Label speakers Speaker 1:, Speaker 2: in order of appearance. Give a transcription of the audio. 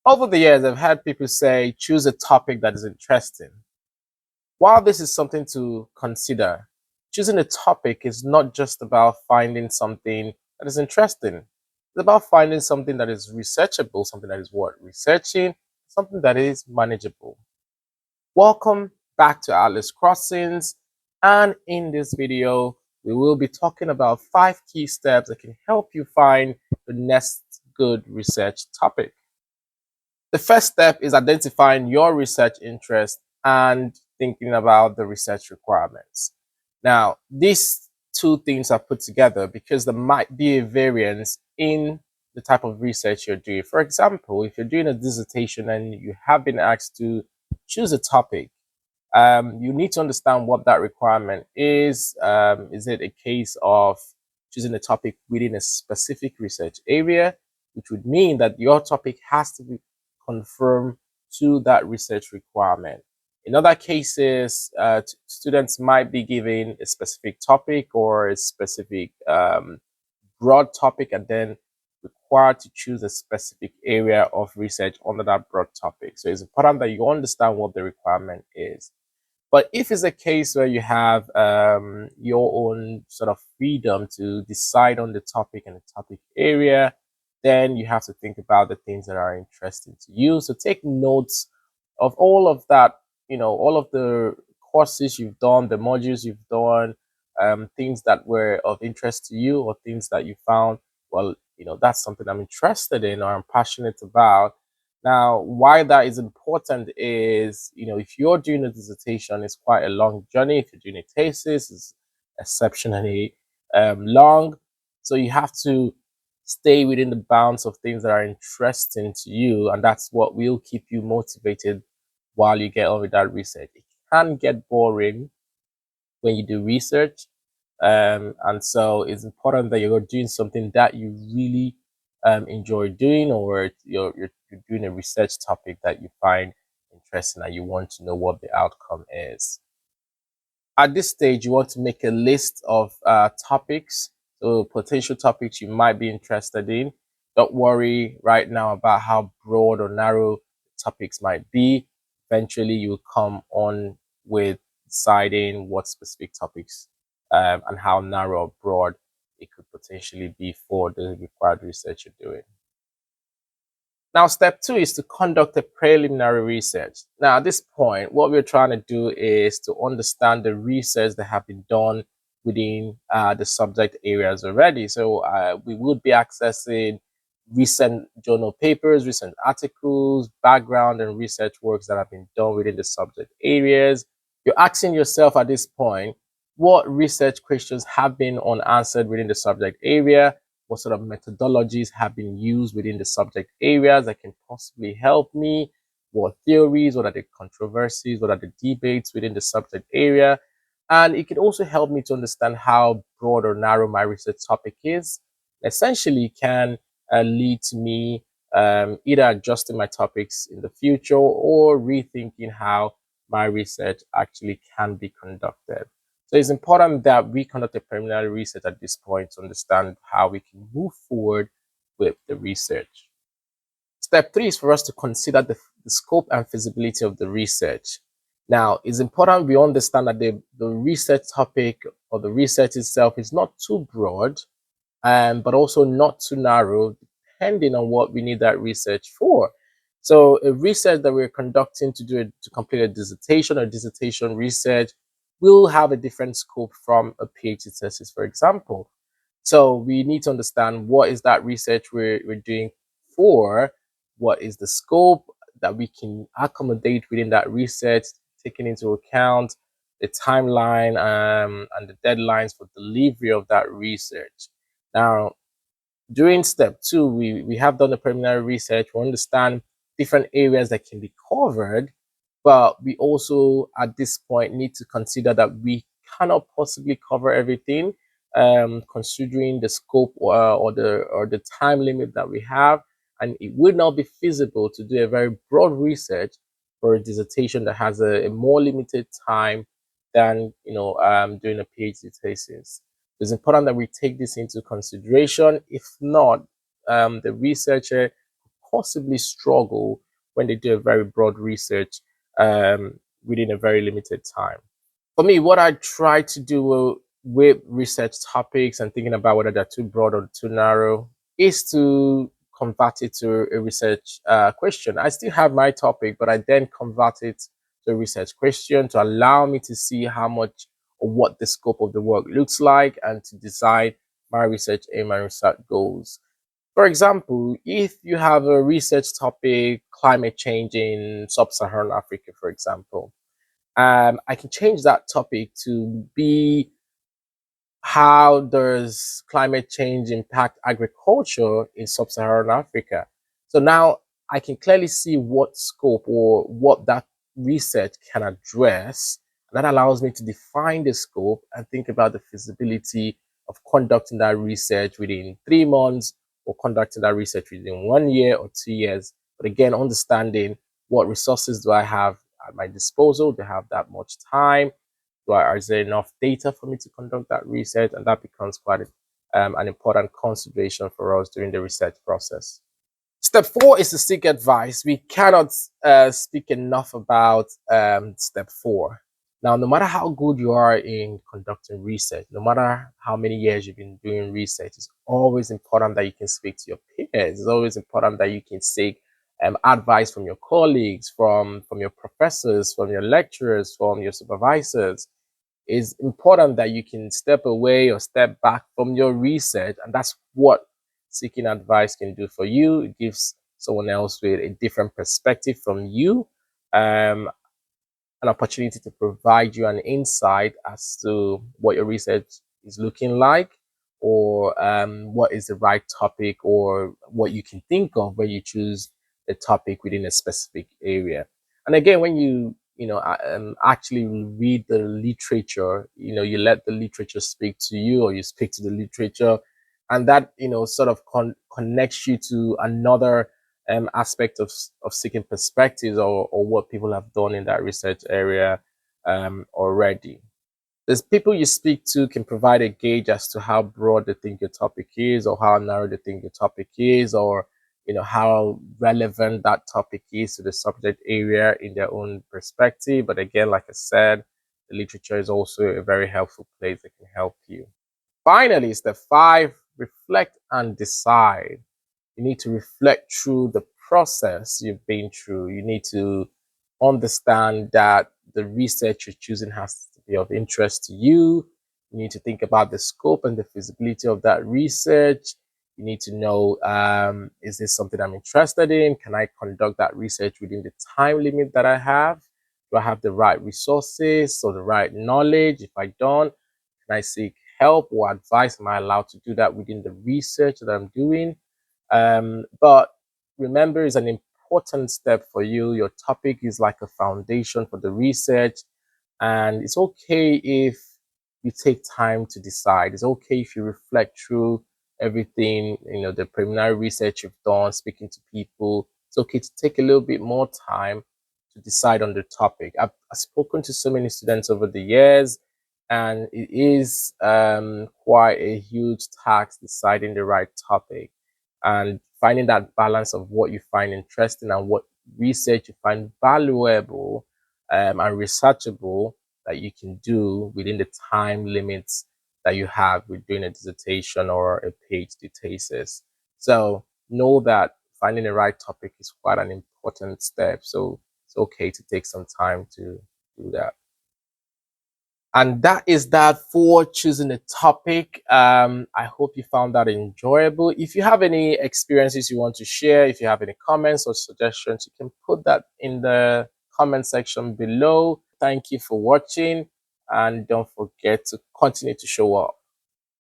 Speaker 1: Over the years, I've had people say, choose a topic that is interesting. While this is something to consider, choosing a topic is not just about finding something that is interesting. It's about finding something that is researchable, something that is worth researching, something that is manageable. Welcome back to Atlas Crossings. And in this video, we will be talking about 5 key steps that can help you find the next good research topic. The first step is identifying your research interest and thinking about the research requirements. Now, these two things are put together because there might be a variance in the type of research you're doing. For example, if you're doing a dissertation and you have been asked to choose a topic, you need to understand what that requirement is. Is it a case of choosing a topic within a specific research area, which would mean that your topic has to be conformed to that research requirement? In other cases, students might be given a specific topic or a specific broad topic and then required to choose a specific area of research under that broad topic. So it's important that you understand what the requirement is. But if it's a case where you have your own sort of freedom to decide on the topic and the topic area, then you have to think about the things that are interesting to you. So take notes of all of that, all of the courses you've done, the modules you've done, things that were of interest to you or things that you found, well, that's something I'm interested in or I'm passionate about. Now, why that is important is, if you're doing a dissertation, it's quite a long journey. If you're doing a thesis, it's exceptionally long. So you have to stay within the bounds of things that are interesting to you. And that's what will keep you motivated while you get on with that research. It can get boring when you do research. And so it's important that you're doing something that you really enjoy doing, or you're doing a research topic that you find interesting and you want to know what the outcome is. At this stage, you want to make a list of topics, so potential topics you might be interested in. Don't worry right now about how broad or narrow topics might be. Eventually, you'll come on with deciding what specific topics and how narrow or broad it could potentially be for the required research you're doing. Now, step 2 is to conduct a preliminary research. Now, at this point, what we're trying to do is to understand the research that have been done within the subject areas already. So we would be accessing recent journal papers, recent articles, background and research works that have been done within the subject areas. You're asking yourself at this point, what research questions have been unanswered within the subject area? What sort of methodologies have been used within the subject areas that can possibly help me? What theories, what are the controversies, what are the debates within the subject area? And it can also help me to understand how broad or narrow my research topic is. Essentially, can lead to me either adjusting my topics in the future or rethinking how my research actually can be conducted. So it's important that we conduct a preliminary research at this point to understand how we can move forward with the research. Step 3 is for us to consider the scope and feasibility of the research. Now, it's important we understand that the research topic or the research itself is not too broad, but also not too narrow, depending on what we need that research for. So a research that we're conducting to complete a dissertation or dissertation research will have a different scope from a PhD thesis, for example. So we need to understand what is that research we're doing for, what is the scope that we can accommodate within that research, taking into account the timeline and the deadlines for delivery of that research. Now, during step 2, we have done the preliminary research. We understand different areas that can be covered, but we also at this point need to consider that we cannot possibly cover everything, considering the scope or the time limit that we have, and it would not be feasible to do a very broad research for a dissertation that has a more limited time than doing a PhD thesis. It's important that we take this into consideration. If not, the researcher possibly struggle when they do a very broad research within a very limited time. For me, what I try to do with research topics and thinking about whether they're too broad or too narrow is to convert it to a research question. I still have my topic, but I then convert it to a research question to allow me to see how much or what the scope of the work looks like and to decide my research aim and research goals. For example, if you have a research topic, climate change in sub-Saharan Africa, for example, I can change that topic to be how does climate change impact agriculture in sub-Saharan Africa? So now I can clearly see what scope or what that research can address. And that allows me to define the scope and think about the feasibility of conducting that research within 3 months or conducting that research within 1 year or 2 years. But again, understanding what resources do I have at my disposal to have that much time, is there enough data for me to conduct that research? And that becomes quite an important consideration for us during the research process. Step 4 is to seek advice. We cannot speak enough about step 4. Now, no matter how good you are in conducting research, no matter how many years you've been doing research, it's always important that you can speak to your peers. It's always important that you can seek advice from your colleagues, from your professors, from your lecturers, from your supervisors. It's important that you can step away or step back from your research, and that's what seeking advice can do for you. It gives someone else with a different perspective from you an opportunity to provide you an insight as to what your research is looking like, or what is the right topic, or what you can think of when you choose a topic within a specific area. And again, when actually read the literature, you let the literature speak to you, or you speak to the literature, and that sort of connects you to another aspect of seeking perspectives, or what people have done in that research area already. There's people you speak to can provide a gauge as to how broad they think your topic is, or how narrow they think your topic is, or how relevant that topic is to the subject area in their own perspective. But again, like I said, the literature is also a very helpful place that can help you. Finally, step 5, reflect and decide. You need to reflect through the process you've been through. You need to understand that the research you're choosing has to be of interest to you. You need to think about the scope and the feasibility of that research. You need to know, is this something I'm interested in? Can I conduct that research within the time limit that I have? Do I have the right resources or the right knowledge? If I don't, can I seek help or advice? Am I allowed to do that within the research that I'm doing? But remember, it's an important step for you. Your topic is like a foundation for the research, and it's okay if you take time to decide. It's okay if you reflect through everything, the preliminary research you've done, speaking to people. It's okay to take a little bit more time to decide on the topic. I've spoken to so many students over the years, and it is quite a huge task deciding the right topic and finding that balance of what you find interesting and what research you find valuable and researchable that you can do within the time limits that you have with doing a dissertation or a PhD thesis. So know that finding the right topic is quite an important step. So it's okay to take some time to do that. And that is that for choosing a topic. I hope you found that enjoyable. If you have any experiences you want to share, if you have any comments or suggestions, you can put that in the comment section below. Thank you for watching, and don't forget to continue to show up.